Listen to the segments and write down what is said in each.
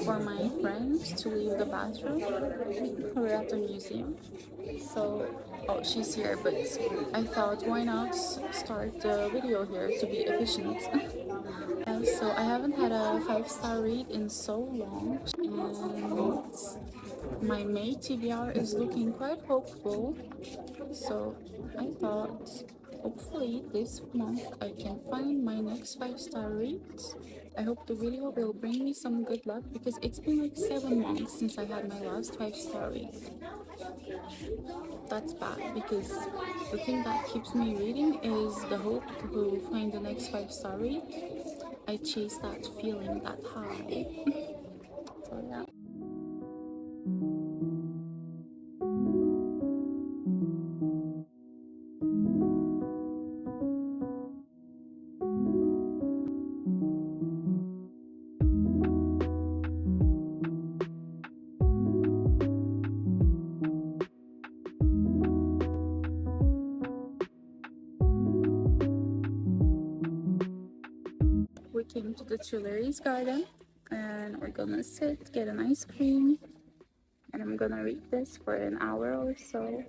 for my friends to leave the bathroom. We're at the museum. So, oh, she's here, but I thought why not start the video here to be efficient. So I haven't had a 5-star read in so long, and my May TBR is looking quite hopeful. So I thought hopefully this month I can find my next 5-star read. I hope the video will bring me some good luck because it's been like 7 months since I had my last 5-star read. That's bad because the thing that keeps me reading is the hope to find the next 5-star read. I chase that feeling, that high. So yeah. We came to the Tuileries Garden and we're gonna sit, get an ice cream, and I'm gonna read this for an hour or so.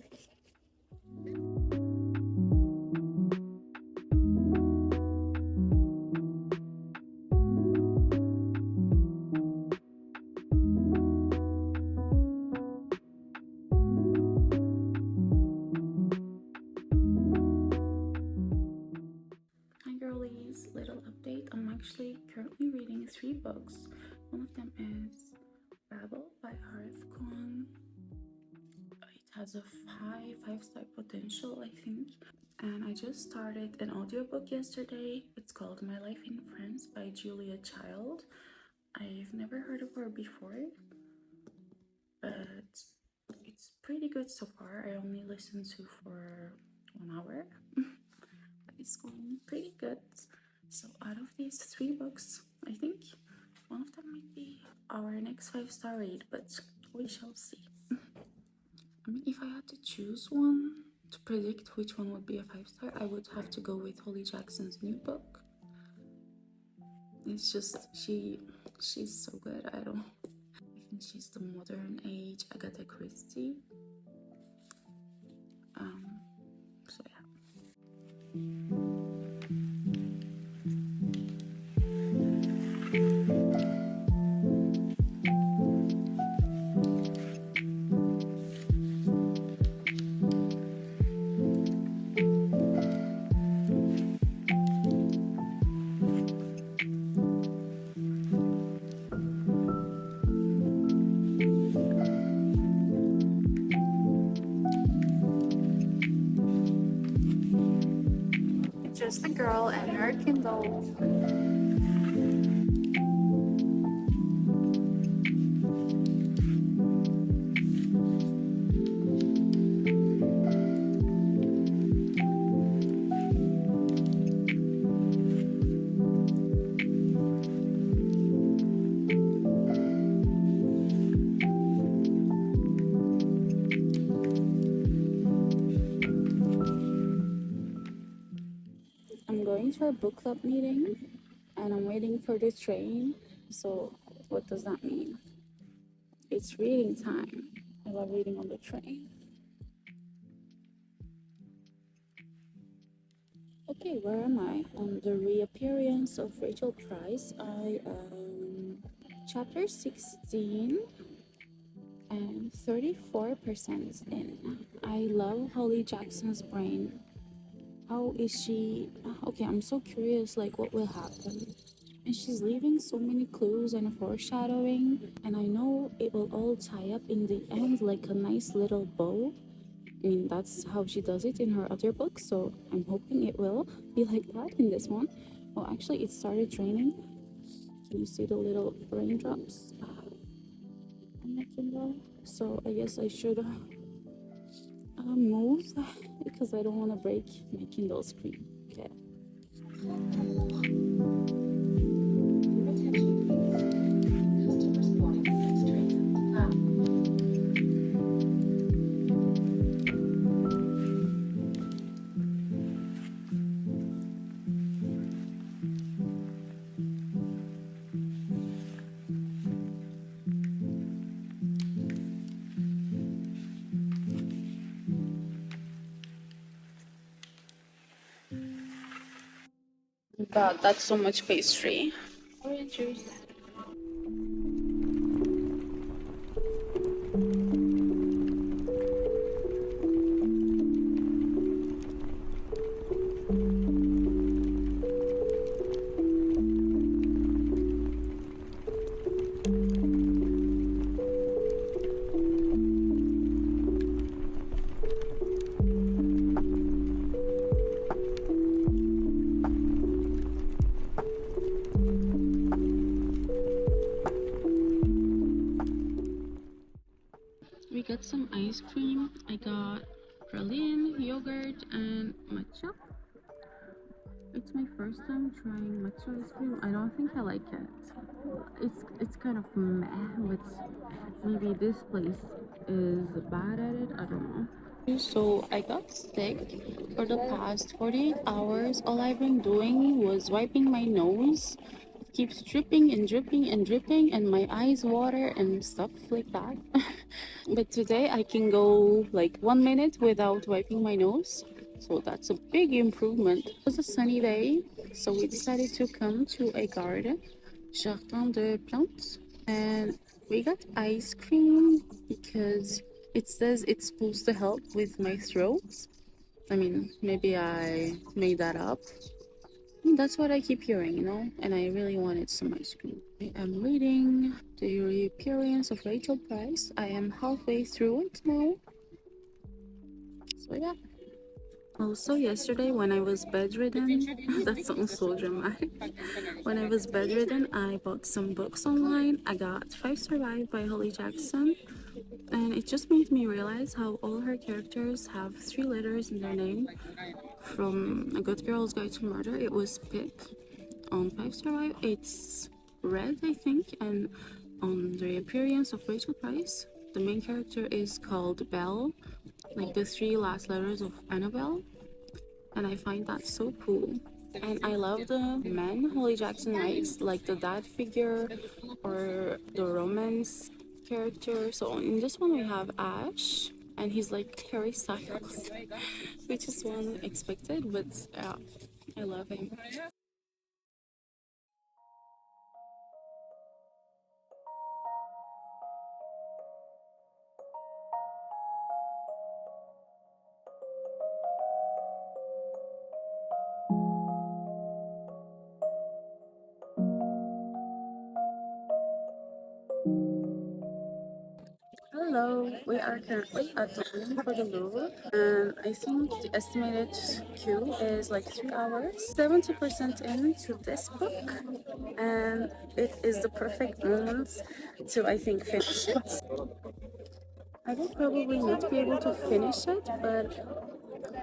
Hi girlies, little update. I'm actually currently reading 3 books. One of them is Babel by aaand. It has a high 5-star potential, I think. And I just started an audiobook yesterday. It's called My Life in France by Julia Child. I've never heard of her before, but it's pretty good so far. I only listened to for 1 hour, but it's going pretty good. So out of these 3 books, I think one of them might be our next 5-star read, but we shall see. I mean, if I had to choose one to predict which one would be a 5-star, I would have to go with Holly Jackson's new book. It's just she's so good. I think she's the modern age Agatha Christie. So yeah. Just a girl and her Kindle. I'm going to a book club meeting and I'm waiting for the train. So what does that mean? It's reading time. I love reading on the train. Okay, where am I? On the reappearance of Rachel Price. I am chapter 16 and 34% in. I love Holly Jackson's brain. How is she? Okay, I'm so curious, like, what will happen? And she's leaving so many clues and foreshadowing, and I know it will all tie up in the end like a nice little bow. I mean, that's how she does it in her other books, so I'm hoping it will be like that in this one. Oh, actually, it started raining. Can you see the little raindrops on my Kindle? So I guess I should move because I don't want to break my Kindle screen. Okay. God, that's so much pastry. Orange juice. We got some ice cream. I got praline, yogurt, and matcha. It's my first time trying matcha ice cream. I don't think I like it. It's kind of meh, but maybe this place is bad at it. I don't know. So I got sick for the past 48 hours. All I've been doing was wiping my nose. Keeps dripping and dripping and dripping, and my eyes water and stuff like that. But today I can go like 1 minute without wiping my nose. So that's a big improvement. It was a sunny day, so we decided to come to a garden, Jardin de Plantes, and we got ice cream because it says it's supposed to help with my throat. I mean, maybe I made that up. That's what I keep hearing, and I really wanted some ice cream. I am reading The Reappearance of Rachel Price. I am halfway through it now. So, yeah. Also, yesterday when I was bedridden, that sounds so dramatic. When I was bedridden, I bought some books online. I got Five Survive by Holly Jackson, and it just made me realize how all her characters have 3 letters in their name. From A Good Girl's Guide to Murder, it was Pick. On Five Survive, it's Red, I think, and on The Appearance of Rachel Price, the main character is called Belle, like the 3 last letters of Annabelle, and I find that so cool. And I love the men Holly Jackson writes, like the dad figure or the romance character. So in this one we have Ash, and he's like Harry Styles, which is unexpected, but I love him. Hello, we are currently at the room for the Louvre, and I think the estimated queue is like 3 hours. 70% into this book, and it is the perfect moment to, I think, finish it. I will probably not be able to finish it, but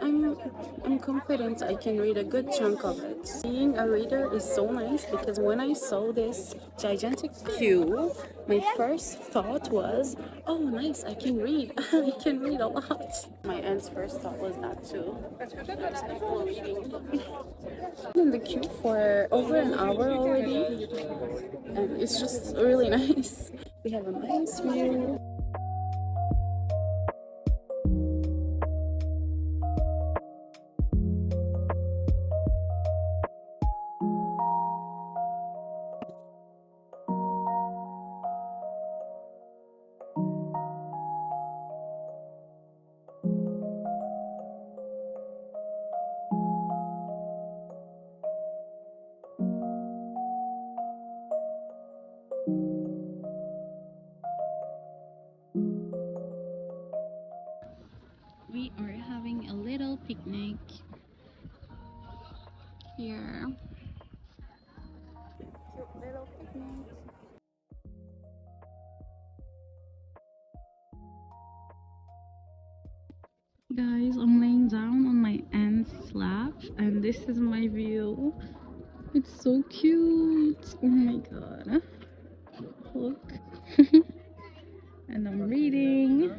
I'm I'm confident I can read a good chunk of it. Being a reader is so nice because when I saw this gigantic queue, my first thought was, oh nice, I can read. I can read a lot. My aunt's first thought was that too. There's people reading. In the queue for over an hour already, and it's just really nice. We have a nice view. We are having a little picnic here. Cute little picnic. Guys, I'm laying down on my aunt's lap, and this is my view. It's so cute. Oh my god. Look. And I'm reading.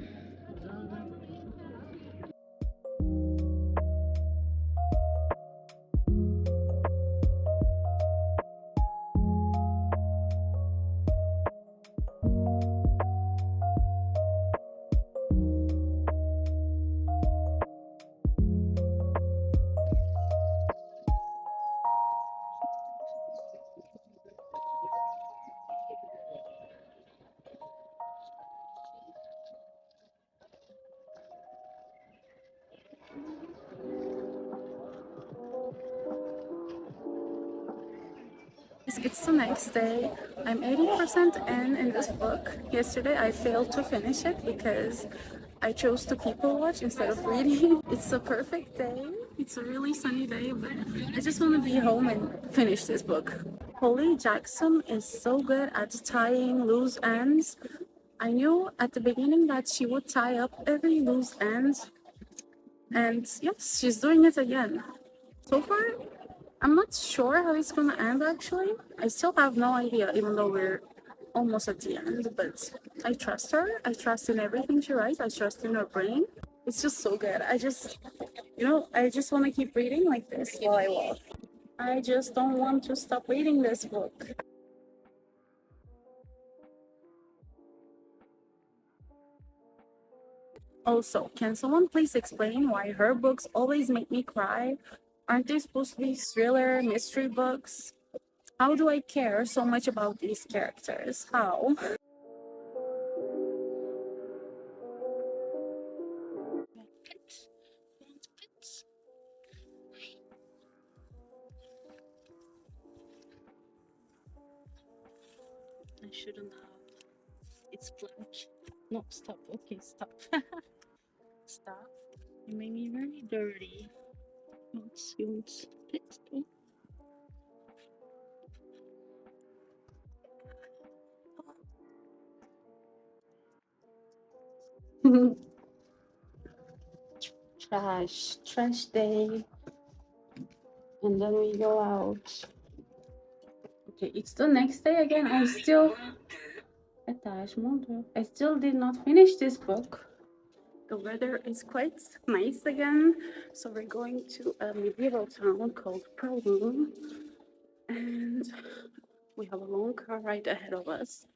It's the next day. I'm 80% in this book. Yesterday I failed to finish it because I chose to people watch instead of reading. It's a perfect day. It's a really sunny day, but I just want to be home and finish this book. Holly Jackson is so good at tying loose ends. I knew at the beginning that she would tie up every loose end, and yes, she's doing it again. So far, I'm not sure how it's gonna end actually. I still have no idea, even though we're almost at the end, but I trust her. I trust in everything she writes. I trust in her brain. It's just so good. I just want to keep reading like this while I walk. I just don't want to stop reading this book. Also, can someone please explain why her books always make me cry? Aren't they supposed to be thriller, mystery books? How do I care so much about these characters? How? I shouldn't have. It's black. No, stop. Okay, stop. Stop. You made me very dirty. You won't spit. Trash day. And then we go out. Okay, it's the next day again. I still did not finish this book. The weather is quite nice again, so we're going to a medieval town called Proudmoon, and we have a long car ride ahead of us.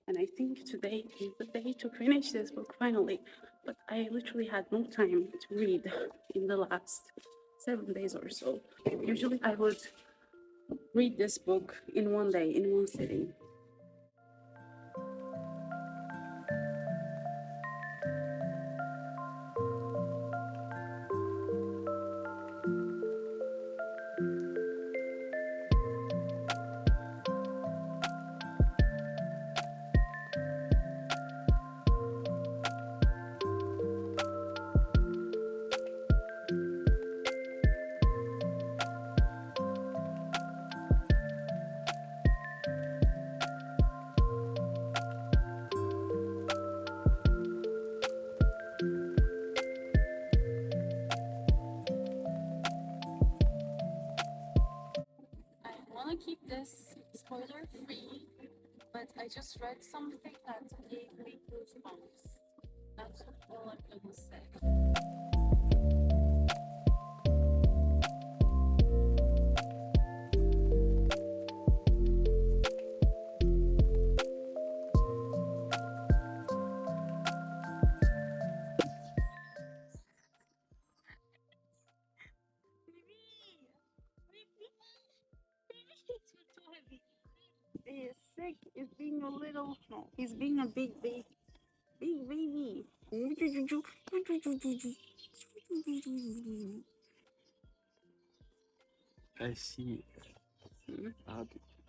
And I think today is the day to finish this book finally. But I literally had no time to read in the last 7 days or so. Usually I would read this book in one day, in one sitting. I want to keep this spoiler free, but I just read something that gave me goosebumps. That's all I'm gonna say. He is sick. He's being a little. No, he's being a big baby. Big baby. I see a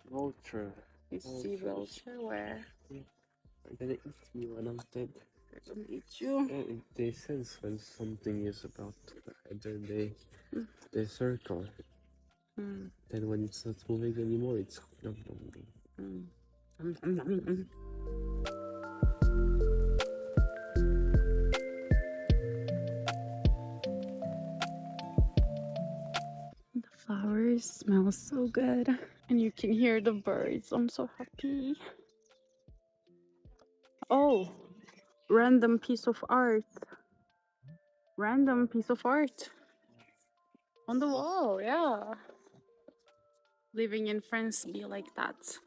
vulture. You see vulture where? They're gonna eat me when I'm dead. They're gonna eat you. Yeah, they sense when something is about to happen. They circle. Then when it's not moving anymore, it's nom nom nom. The flowers smell so good, and you can hear the birds. I'm so happy. Oh, random piece of art. Random piece of art on the wall. Yeah, living in France be like that.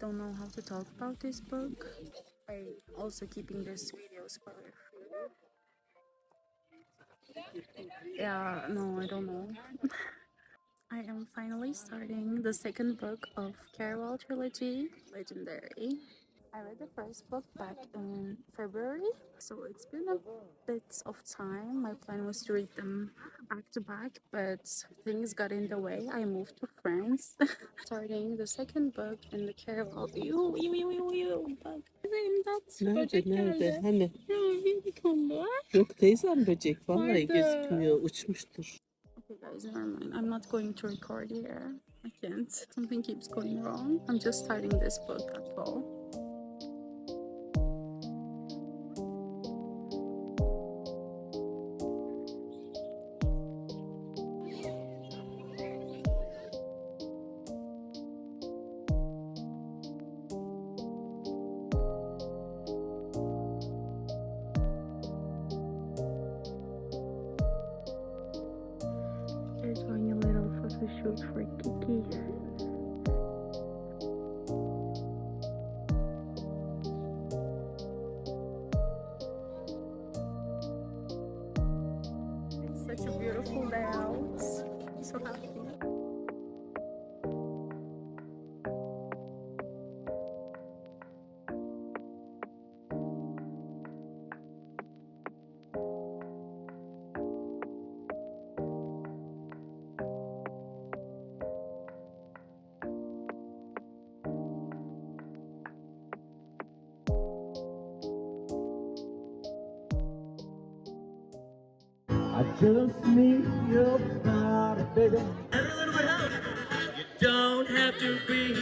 don't know how to talk about this book. I also keeping this video spoiler free. Yeah, no, I don't know. I am finally starting the second book of Carawell trilogy, Legendary. I read the first book back in February, so it's been a bit of time. My plan was to read them back to back, but things got in the way. I moved to France. Starting the second book in the Carawell. Bak. İmdat. Böcek Nerede? geldi. Hani? Ya bir konuda. Yok teyzem böcek. Vallahi Vardı. gözükmüyor. Uçmuştur. Okay, guys, never mind. I'm not going to record here. I can't. Something keeps going wrong. I'm just starting this book, that's all. They're doing a little photo shoot for Kiki. It's such a beautiful day out. I'm so happy. I just need your body, baby. And a little bit help. You don't have to be.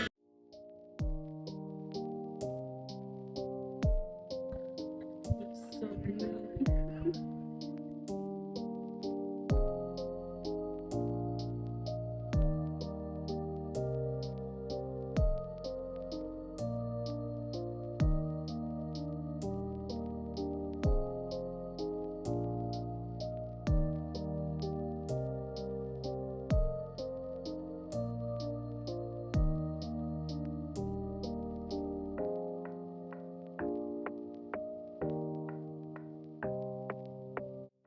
So beautiful.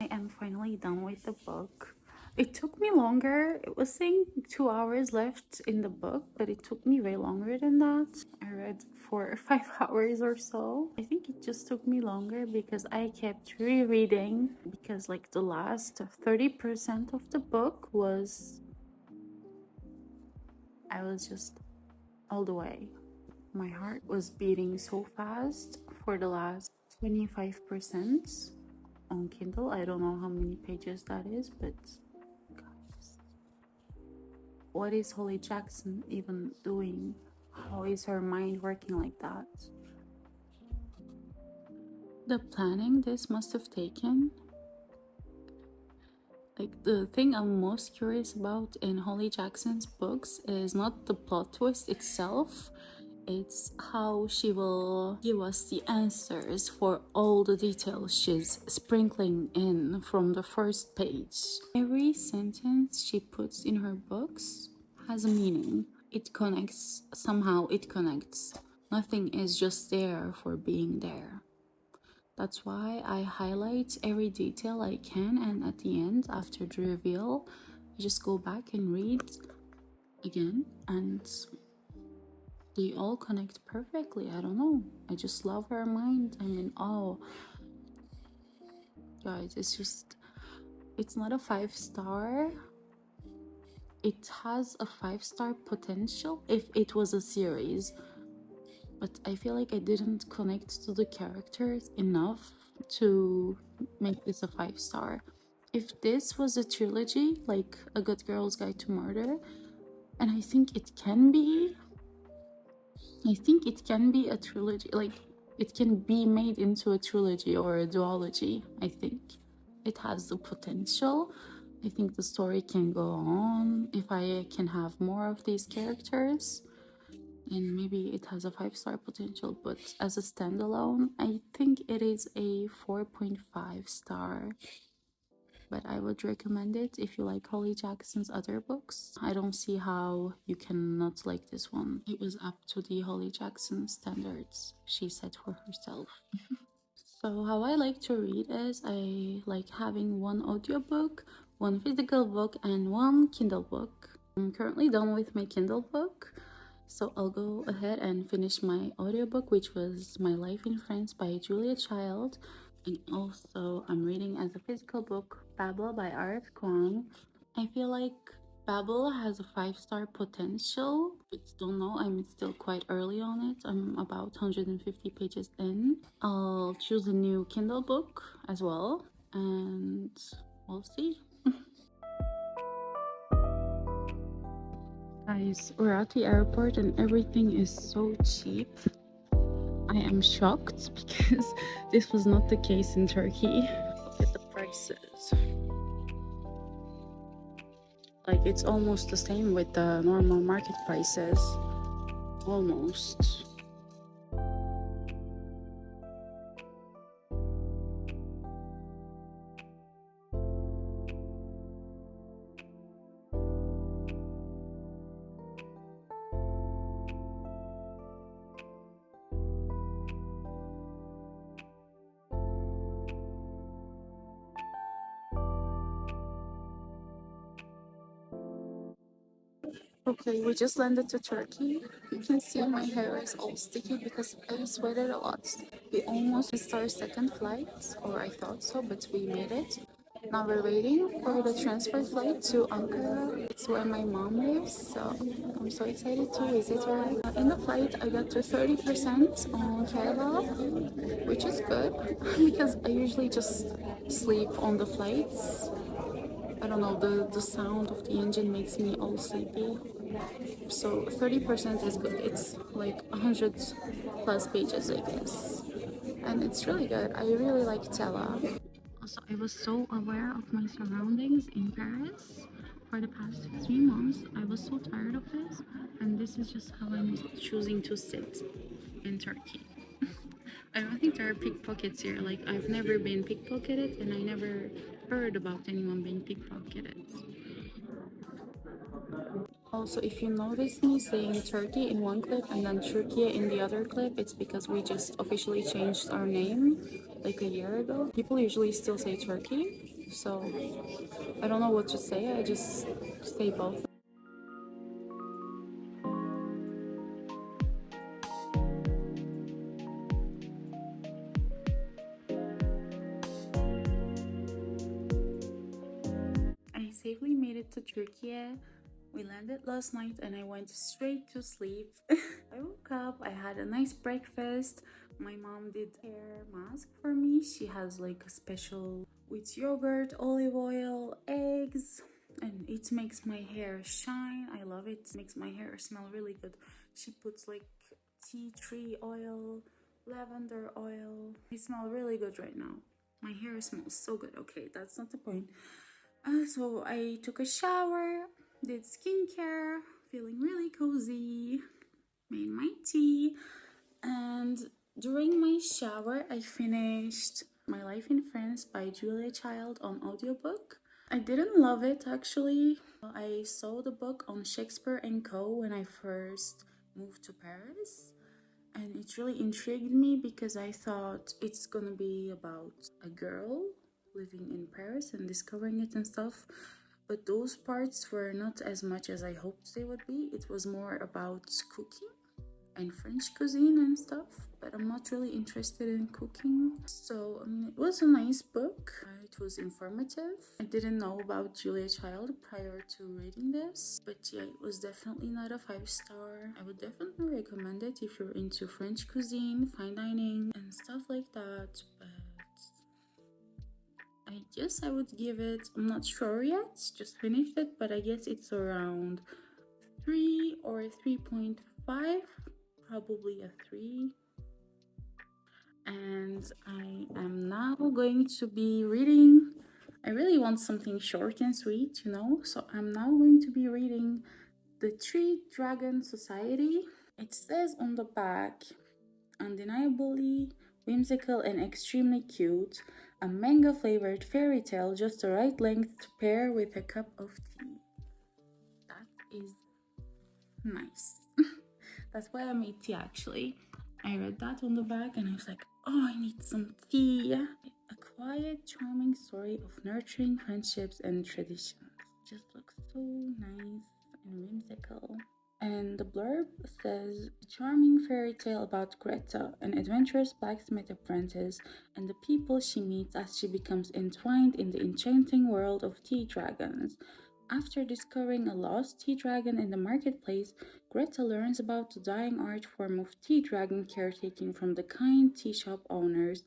I am finally done with the book. It took me longer. It was saying 2 hours left in the book, but it took me way longer than that. I read for 5 hours or so. I think it just took me longer because I kept rereading because like the last 30% of the book was I was just all the way. My heart was beating so fast for the last 25% on Kindle. I don't know how many pages that is, but guys, what is Holly Jackson even doing? How is her mind working like that? The planning this must have taken. Like, the thing I'm most curious about in Holly Jackson's books is not the plot twist itself, it's how she will give us the answers for all the details she's sprinkling in from the first page. Every sentence she puts in her books has a meaning. It connects, somehow it connects. Nothing is just there for being there. That's why I highlight every detail I can, and at the end, after the reveal, I just go back and read again, and they all connect perfectly. I don't know. I just love her mind. I mean, oh, guys, it's not a 5-star. It has a 5-star potential if it was a series. But I feel like I didn't connect to the characters enough to make this a 5-star. If this was a trilogy, like A Good Girl's Guide to Murder, and I think it can be a trilogy, like it can be made into a trilogy or a duology. I think it has the potential. I think the story can go on if I can have more of these characters, and maybe it has a 5-star potential, but as a standalone, I think it is a 4.5 star. but I would recommend it if you like Holly Jackson's other books. I don't see how you cannot like this one. It was up to the Holly Jackson standards she set for herself. So how I like to read is I like having one audiobook, one physical book, and one Kindle book. I'm currently done with my Kindle book, so I'll go ahead and finish my audiobook, which was My Life in France by Julia Child. And also I'm reading as a physical book Babel by R.F. Kuang. I feel like Babel has a 5-star potential, but don't know, I'm still quite early on it. I'm about 150 pages in. I'll choose a new Kindle book as well, and we'll see. Guys, we're at the airport and everything is so cheap. I am shocked because this was not the case in Turkey. Look at the prices. Like, it's almost the same with the normal market prices. Almost. Okay, we just landed to Turkey. You can see my hair is all sticky because I sweated a lot. We almost missed our second flight, or I thought so, but we made it. Now we're waiting for the transfer flight to Ankara. It's where my mom lives, so I'm so excited to visit her. In the flight, I got to 30% on Kerala, which is good because I usually just sleep on the flights. I don't know, the sound of the engine makes me all sleepy. So 30% is good. It's like 100 plus pages, I guess. And it's really good. I really like Tella. Also, I was so aware of my surroundings in Paris for the past 3 months. I was so tired of this, and this is just how I'm choosing to sit in Turkey. I don't think there are pickpockets here. Like, I've never been pickpocketed, and I never heard about anyone being pickpocketed. Also, if you notice me saying Turkey in one clip and then Turkey in the other clip, it's because we just officially changed our name like a year ago. People usually still say Turkey, so I don't know what to say. I just say both. I safely made it to Turkey. We landed last night and I went straight to sleep. I woke up, I had a nice breakfast. My mom did hair mask for me. She has like a special with yogurt, olive oil, eggs, and it makes my hair shine. I love it. It makes my hair smell really good. She puts like tea tree oil, lavender oil. It smells really good right now. My hair smells so good. Okay, that's not the point. So I took a shower, did skincare, feeling really cozy, made my tea, and during my shower I finished My Life in France by Julia Child on audiobook. I didn't love it actually. I saw the book on Shakespeare & Co. when I first moved to Paris, and it really intrigued me because I thought it's gonna be about a girl living in Paris and discovering it and stuff. But those parts were not as much as I hoped they would be. It was more about cooking and French cuisine and stuff, but I'm not really interested in cooking. So, I mean, it was a nice book. It was informative. I didn't know about Julia Child prior to reading this, but yeah, it was definitely not a 5-star. I would definitely recommend it if you're into French cuisine, fine dining, and stuff like that, but I guess I would give it, I'm not sure yet, just finished it, but I guess it's around 3 or 3.5, probably a 3. And I am now going to be reading. I really want something short and sweet, you know, so I'm now going to be reading The Three Dragon Society. It says on the back, undeniably whimsical and extremely cute, a mango-flavored fairy tale, just the right length to pair with a cup of tea. That is nice. That's why I made tea, actually. I read that on the back and I was like, oh, I need some tea. A quiet, charming story of nurturing friendships and traditions. Just looks so nice and whimsical. And the blurb says, a charming fairy tale about Greta, an adventurous blacksmith apprentice, and the people she meets as she becomes entwined in the enchanting world of tea dragons. After discovering a lost tea dragon in the marketplace, Greta learns about the dying art form of tea dragon caretaking from the kind tea shop owners,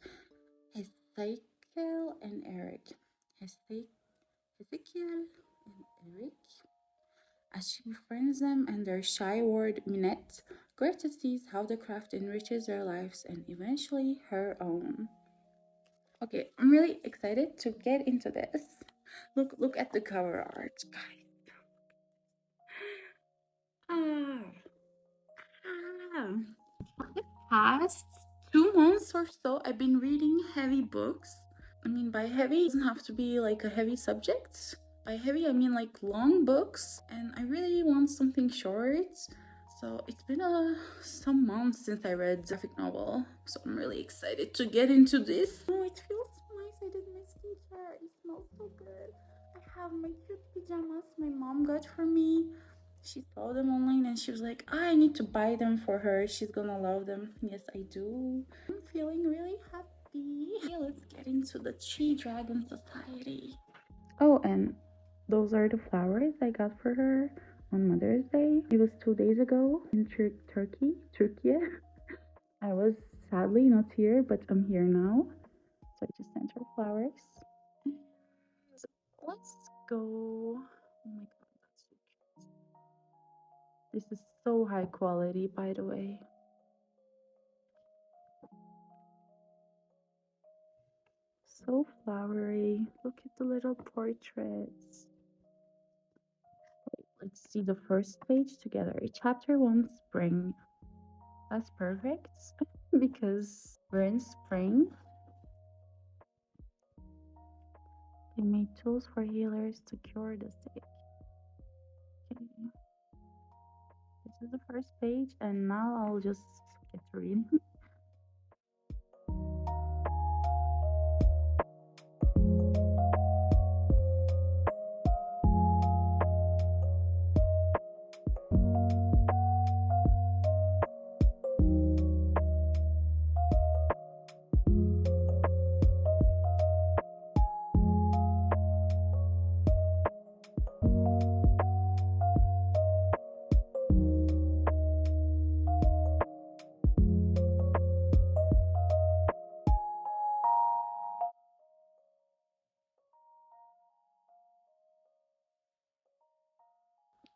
Ezekiel and Eric. Ezekiel and Eric. As she befriends them and their shy ward Minette, Greta sees how the craft enriches their lives and eventually her own. Okay, I'm really excited to get into this. Look at the cover art, guys. For the past 2 months or so, I've been reading heavy books. I mean, by heavy, it doesn't have to be like a heavy subject. By heavy, I mean like long books, and I really want something short. So it's been some months since I read a graphic novel, so I'm really excited to get into this. Oh, it feels nice. I did my skincare. It smells so good. I have my cute pajamas my mom got for me. She saw them online and she was like, I need to buy them for her. She's gonna love them. Yes, I do. I'm feeling really happy. Okay, let's get into the Tree Dragon Society. Oh, and those are the flowers I got for her on Mother's Day. It was 2 days ago in Turkey. I was sadly not here, but I'm here now. So I just sent her flowers. And let's go. Oh my god, that's so cute. This is so high quality, by the way. So flowery. Look at the little portraits. Wait, let's see the first page together. Chapter 1, Spring. That's perfect because we're in spring. They made tools for healers to cure the sick. Okay. This is the first page, and now I'll just get to reading.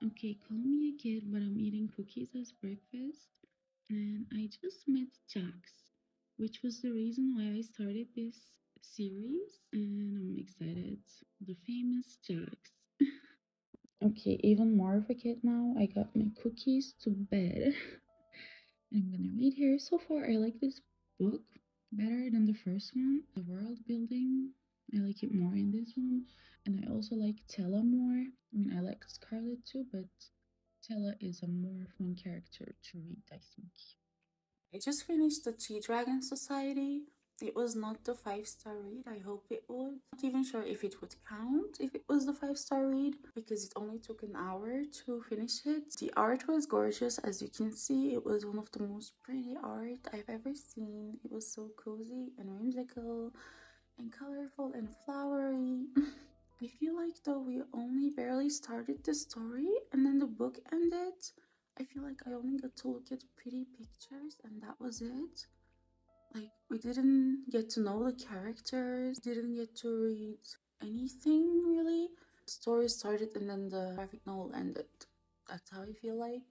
Okay, call me a kid, but I'm eating cookies as breakfast. And I just met Jax, which was the reason why I started this series. And I'm excited. The famous Jax. Okay, even more of a kid now. I got my cookies to bed. I'm gonna read here. So far, I like this book better than the first one. The world building, I like it more in this one. And I also like Tella more. I mean, I like Scarlet too, but Tella is a more fun character to read, I think. I just finished the Tea Dragon Society. It was not the 5-star read. I hope it would. Not even sure if it would count if it was the 5-star read because it only took an hour to finish it. The art was gorgeous, as you can see. It was one of the most pretty art I've ever seen. It was so cozy and whimsical and colorful and flowery. I feel like though we only barely started the story and then the book ended. I feel like I only got to look at pretty pictures and that was it. Like, we didn't get to know the characters, didn't get to read anything really. The story started and then the graphic novel ended. That's how I feel like.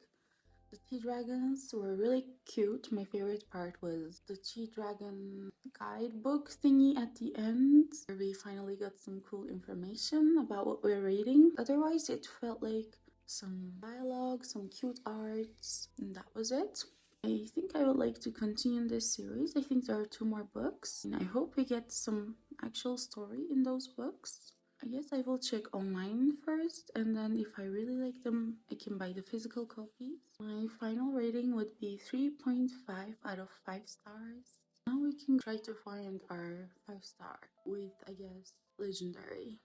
The tea dragons were really cute. My favorite part was the tea dragon guidebook thingy at the end, where we finally got some cool information about what we're reading. Otherwise, it felt like some dialogue, some cute arts, and that was it. I think I would like to continue this series. I think there are 2 more books, and I hope we get some actual story in those books. I guess I will check online first, and then if I really like them, I can buy the physical copies. My final rating would be 3.5 out of 5 stars. Now we can try to find our 5-star with, I guess, legendary.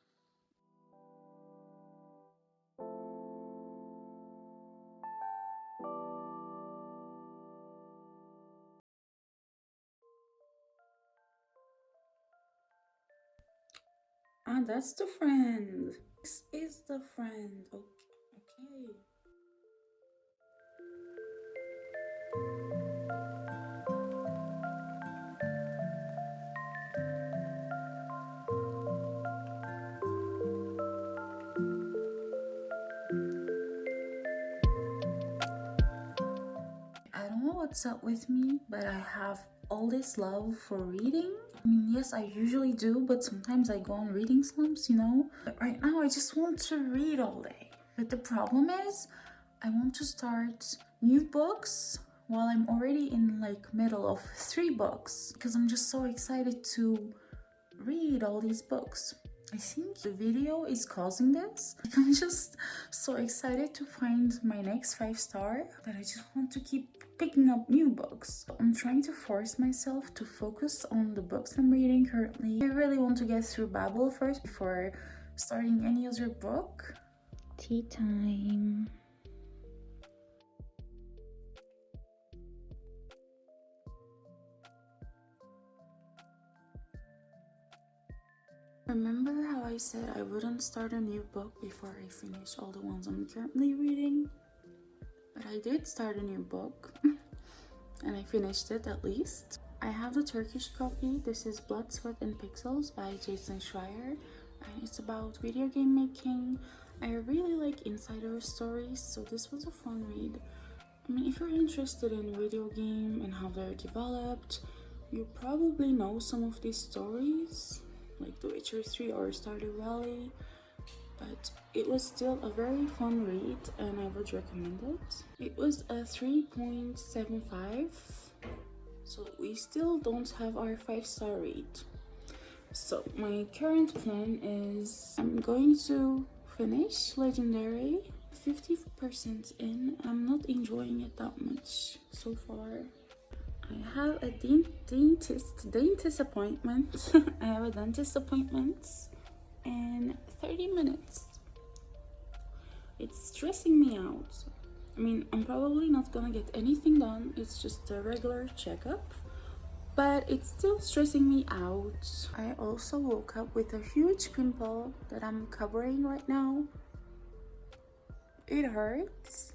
Ah, that's the friend. This is the friend. Okay. I don't know what's up with me, but I have all this love for reading. I mean, yes, I usually do, but sometimes I go on reading slumps, you know? But right now, I just want to read all day. But the problem is, I want to start new books while I'm already in like middle of 3 books because I'm just so excited to read all these books. I think the video is causing this. I'm just so excited to find my next 5-star that I just want to keep picking up new books. I'm trying to force myself to focus on the books I'm reading currently. I really want to get through Babel first before starting any other book. Tea time. Remember how I said I wouldn't start a new book before I finish all the ones I'm currently reading? But I did start a new book, and I finished it at least. I have the Turkish copy. This is Blood, Sweat and Pixels by Jason Schreier, and it's about video game making. I really like insider stories, so this was a fun read. I mean, if you're interested in video game and how they're developed, you probably know some of these stories, like The Witcher 3 or Stardew Valley, but it was still a very fun read and I would recommend it. It was a 3.75, so we still don't have our 5-star read. So my current plan is I'm going to finish Legendary. 50% in. I'm not enjoying it that much so far. I have a dentist appointment. I have a dentist appointment in 30 minutes. It's stressing me out. I mean, I'm probably not gonna get anything done. It's just a regular checkup, but it's still stressing me out. I also woke up with a huge pimple that I'm covering right now. It hurts.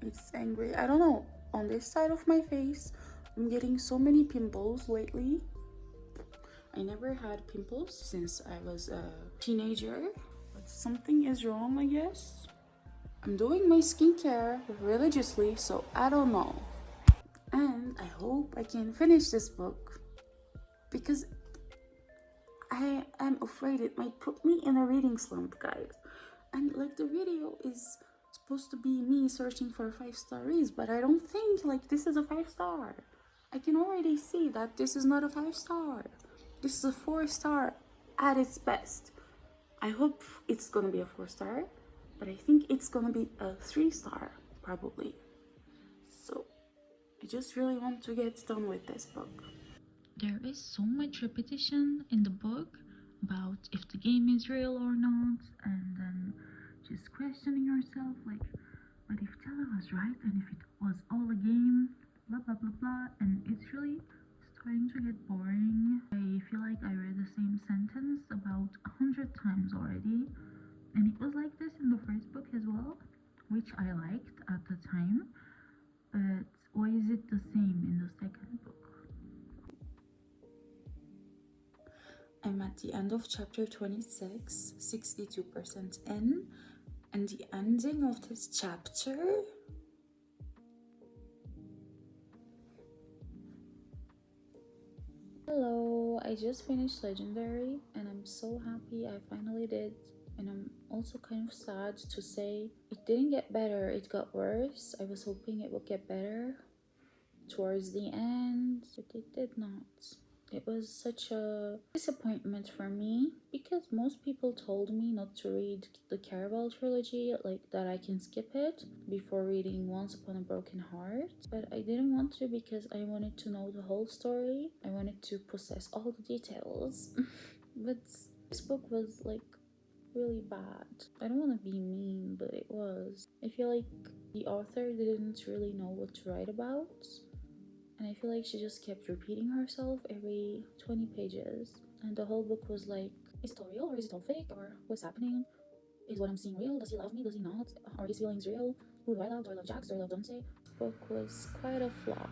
It's angry. I don't know. On this side of my face, I'm getting so many pimples lately. I never had pimples since I was a teenager, but something is wrong, I guess. I'm doing my skincare religiously, so I don't know. And I hope I can finish this book because I am afraid it might put me in a reading slump, guys. And like the video is supposed to be me searching for 5-star reads, but I don't think like this is a 5-star. I can already see that this is not a 5-star. This is a 4-star at its best. I hope it's gonna be a 4-star, but I think it's gonna be a 3-star probably. So I just really want to get done with this book. There is so much repetition in the book about if the game is real or not, and then just questioning yourself like, but if Taylor was right and if it was all a game, blah blah blah blah, and it's really starting to get boring. I feel like I read the same sentence about 100 times already, and it was like this in the first book as well, which I liked at the time, but why is it the same in the second book? I'm at the end of chapter 26, 62% in, and the ending of this chapter. Hello, I just finished Legendary and I'm so happy I finally did. And I'm also kind of sad to say it didn't get better, it got worse. I was hoping it would get better towards the end, but it did not. It was such a disappointment for me because most people told me not to read the Caraval trilogy, like that I can skip it before reading Once Upon a Broken Heart. But I didn't want to because I wanted to know the whole story. I wanted to possess all the details. But this book was like really bad. I don't want to be mean, but it was. I feel like the author didn't really know what to write about. And I feel like she just kept repeating herself every 20 pages. And the whole book was like, is it all real or is it all fake? Or what's happening? Is what I'm seeing real? Does he love me? Does he not? Are these feelings real? Who do I love? Do I love Jax? Do I love Dante? Book was quite a flop.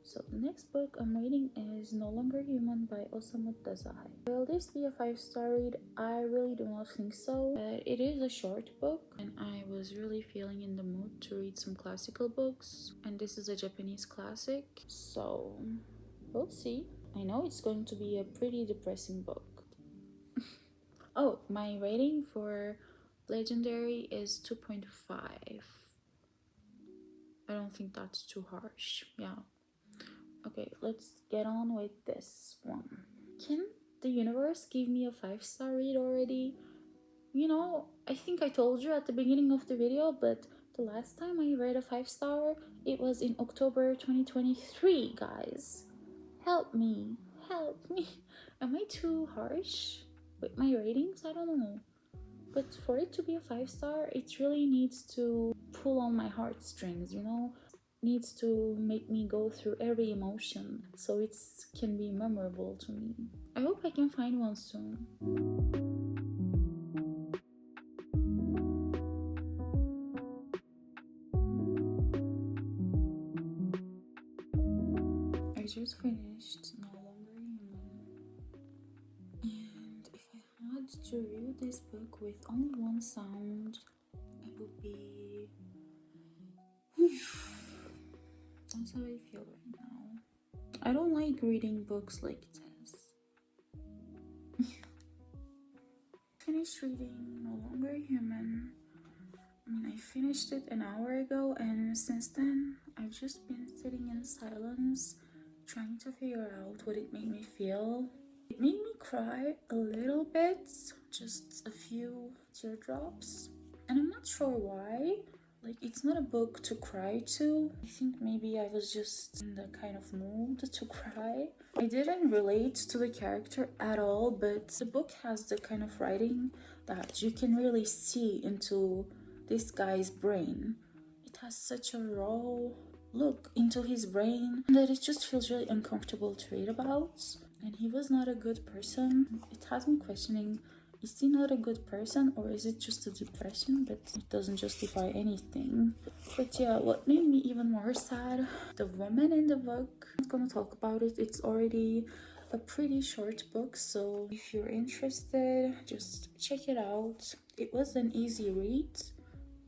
So the next book I'm reading is No Longer Human by Osamu Dazai. Will this be a 5-star read? I really do not think so. But it is a short book and I was really feeling in the mood to read some classical books. And this is a Japanese classic. So we'll see. I know it's going to be a pretty depressing book. Oh, my rating for Legendary is 2.5. I don't think that's too harsh. Yeah. Okay, let's get on with this one. Can the universe give me a 5-star read already? You know, I think I told you at the beginning of the video, but the last time I read a 5-star, it was in October 2023, guys. Help me. Help me. Am I too harsh with my ratings? I don't know. But for it to be a 5-star, it really needs to pull on my heartstrings, you know? Needs to make me go through every emotion so it can be memorable to me. I hope I can find one soon. I just finished No Longer Human. And if I had to review this book with only one sound, it would be... That's how I feel right now. I don't like reading books like this. Finished reading No Longer Human. I finished it an hour ago, and since then I've just been sitting in silence trying to figure out what it made me feel. It made me cry a little bit, just a few teardrops, and I'm not sure why. Like, it's not a book to cry to. I think maybe I was just in the kind of mood to cry. I didn't relate to the character at all, but the book has the kind of writing that you can really see into this guy's brain. It has such a raw look into his brain that it just feels really uncomfortable to read about. And he was not a good person. It has me questioning, is he not a good person or is it just a depression? But it doesn't justify anything. But yeah, what made me even more sad, the woman in the book. I'm not gonna talk about it. It's already a pretty short book, so if you're interested, just check it out. It was an easy read.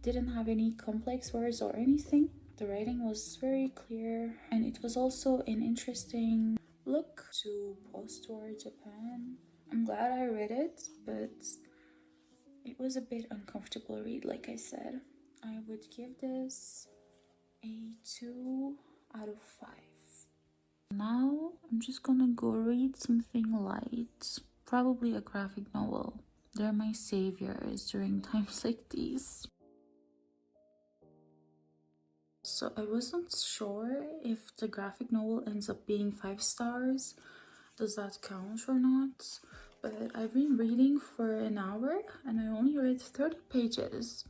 Didn't have any complex words or anything. The writing was very clear, and it was also an interesting look to post-war Japan. I'm glad I read it, but it was a bit uncomfortable read, like I said. I would give this a 2 out of 5. Now, I'm just gonna go read something light. Probably a graphic novel. They're my saviors during times like these. So I wasn't sure if the graphic novel ends up being 5 stars. Does that count or not? But I've been reading for an hour and I only read 30 pages.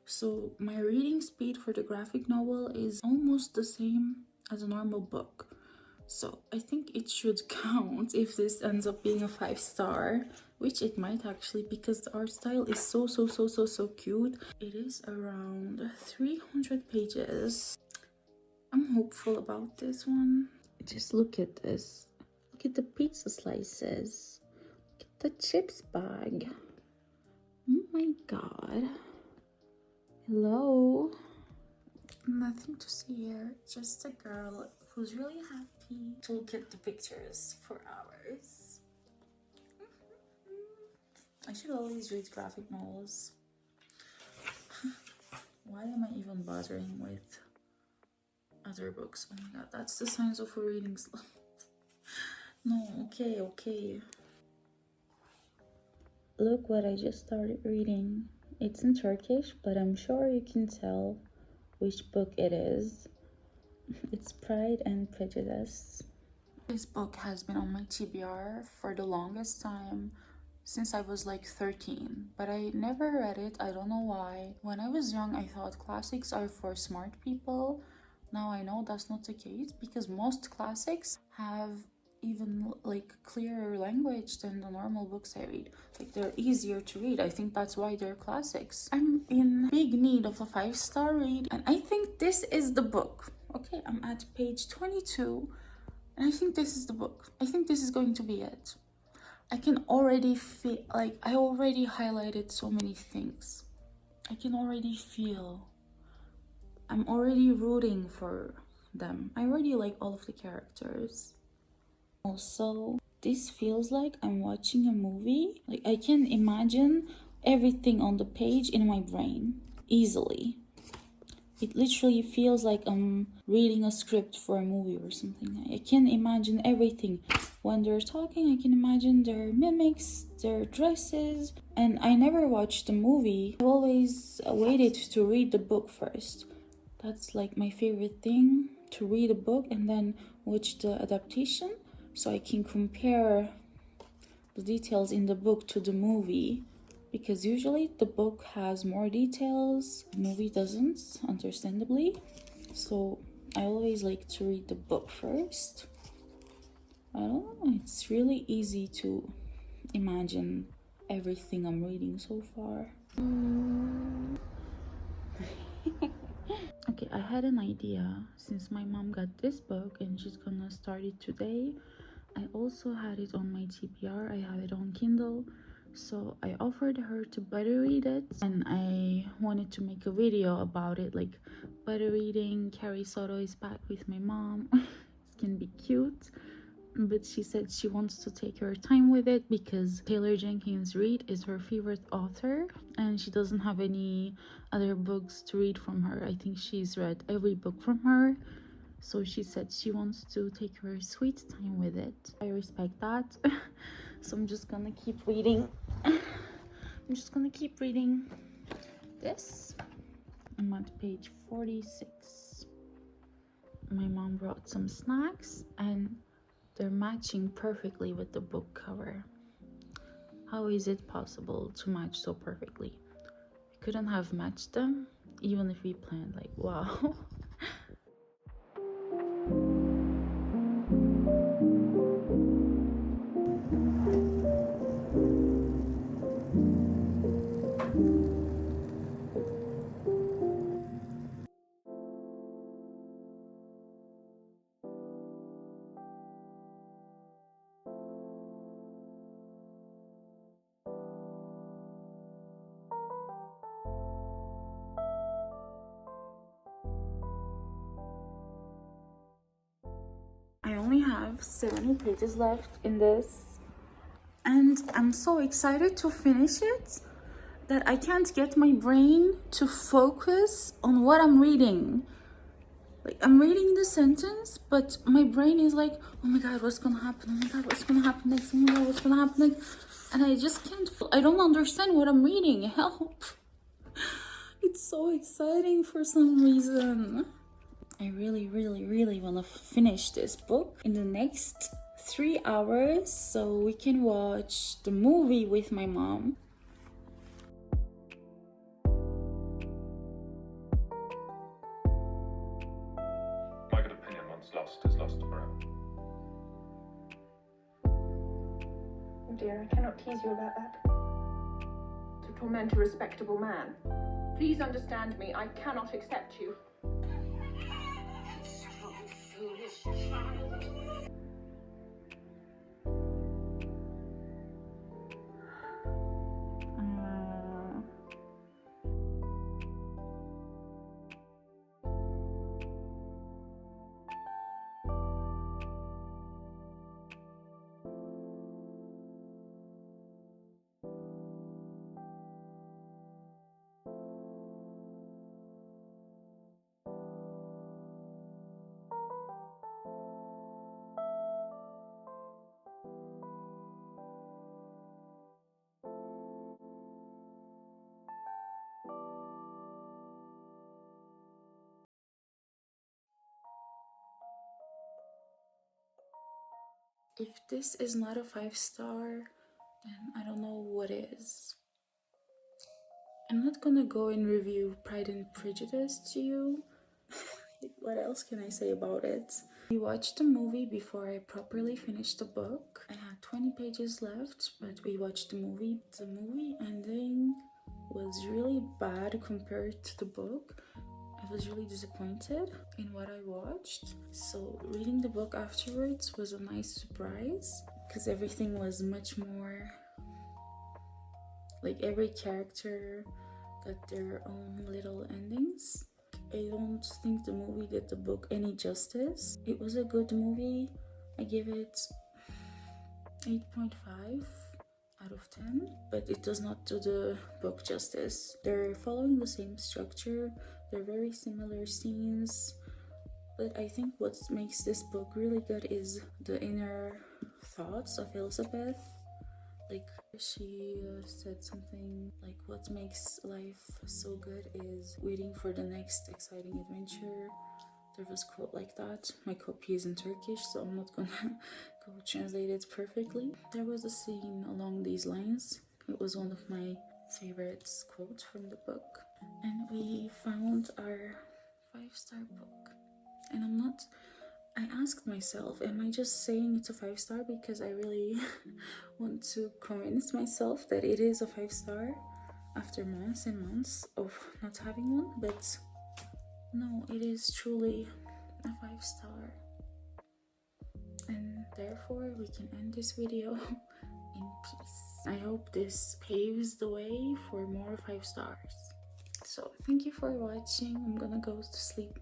So my reading speed for the graphic novel is almost the same as a normal book. So I think it should count if this ends up being a 5-star, which it might actually, because the art style is so cute. It is around 300 pages. I'm hopeful about this one. Just look at this. Look at the pizza slices. Look at the chips bag. Oh my god. Hello. Nothing to see here. Just a girl who's really happy to look at the pictures for hours. I should always read graphic novels. Why am I even bothering with other books? Oh my god, that's the signs of a reading slump. No, okay, okay. Look what I just started reading. It's in Turkish, but I'm sure you can tell which book it is. It's Pride and Prejudice. This book has been on my TBR for the longest time, since I was like 13, but I never read it. I don't know why. When I was young, I thought classics are for smart people. Now I know that's not the case, because most classics have even like clearer language than the normal books I read. Like, they're easier to read. I think that's why they're classics. I'm in big need of a 5-star read, and I think this is the book. Okay, I'm at page 22, and I think this is the book. I think this is going to be it. I can already feel, like, I already highlighted so many things. I can already feel. I'm already rooting for them. I already like all of the characters. Also, this feels like I'm watching a movie. Like, I can imagine everything on the page in my brain easily. It literally feels like I'm reading a script for a movie or something. I can imagine everything. When they're talking, I can imagine their mimics, their dresses. And I never watched the movie. I always waited to read the book first. That's like my favorite thing, to read a book and then watch the adaptation, so I can compare the details in the book to the movie. Because usually the book has more details, the movie doesn't, understandably. So I always like to read the book first. I don't know, it's really easy to imagine everything I'm reading so far. Okay, I had an idea. Since my mom got this book and she's gonna start it today, I also had it on my TBR. I have it on Kindle. So I offered her to better read it, and I wanted to make a video about it, like better reading. Carrie Soto is back with my mom. It can be cute, but she said she wants to take her time with it because Taylor Jenkins Reid is her favorite author, and she doesn't have any other books to read from her. I think she's read every book from her. So she said she wants to take her sweet time with it. I respect that. So I'm just gonna keep reading. I'm just gonna keep reading this. I'm at page 46. My mom brought some snacks and they're matching perfectly with the book cover. How is it possible to match so perfectly? We couldn't have matched them even if we planned, like, wow. I only have 70 pages left in this, and I'm so excited to finish it that I can't get my brain to focus on what I'm reading. Like, I'm reading the sentence, but my brain is like, oh my god, what's gonna happen? Oh my god, what's gonna happen next? Oh my god, what's gonna happen next? And I just can't, I don't understand what I'm reading. Help. It's so exciting for some reason. I really, really, really want to finish this book in the next 3 hours so we can watch the movie with my mom. My good opinion, once lost, is lost forever. Dear, I cannot tease you about that. To torment a respectable man. Please understand me, I cannot accept you. So foolish, child. If this is not a 5-star, then I don't know what is. I'm not gonna go and review Pride and Prejudice to you. What else can I say about it? We watched the movie before I properly finished the book. I had 20 pages left, but we watched the movie. The movie ending was really bad compared to the book. I was really disappointed in what I watched. So reading the book afterwards was a nice surprise because everything was much more like every character got their own little endings. I don't think the movie did the book any justice. It was a good movie. I give it 8.5 out of 10, but it does not do the book justice. They're following the same structure, they're very similar scenes, but I think what makes this book really good is the inner thoughts of Elizabeth. Like she said something like, what makes life so good is waiting for the next exciting adventure. There was a quote like that. My copy is in Turkish, so I'm not gonna go translate it perfectly. There was a scene along these lines. It was one of my favorite quotes from the book. And we found our 5-star book. And I asked myself, am I just saying it's a 5-star because I really want to convince myself that it is a 5-star after months and months of not having one? But no, it is truly a 5-star. And therefore we can end this video in peace. I hope this paves the way for more 5 stars. So thank you for watching. I'm gonna go to sleep.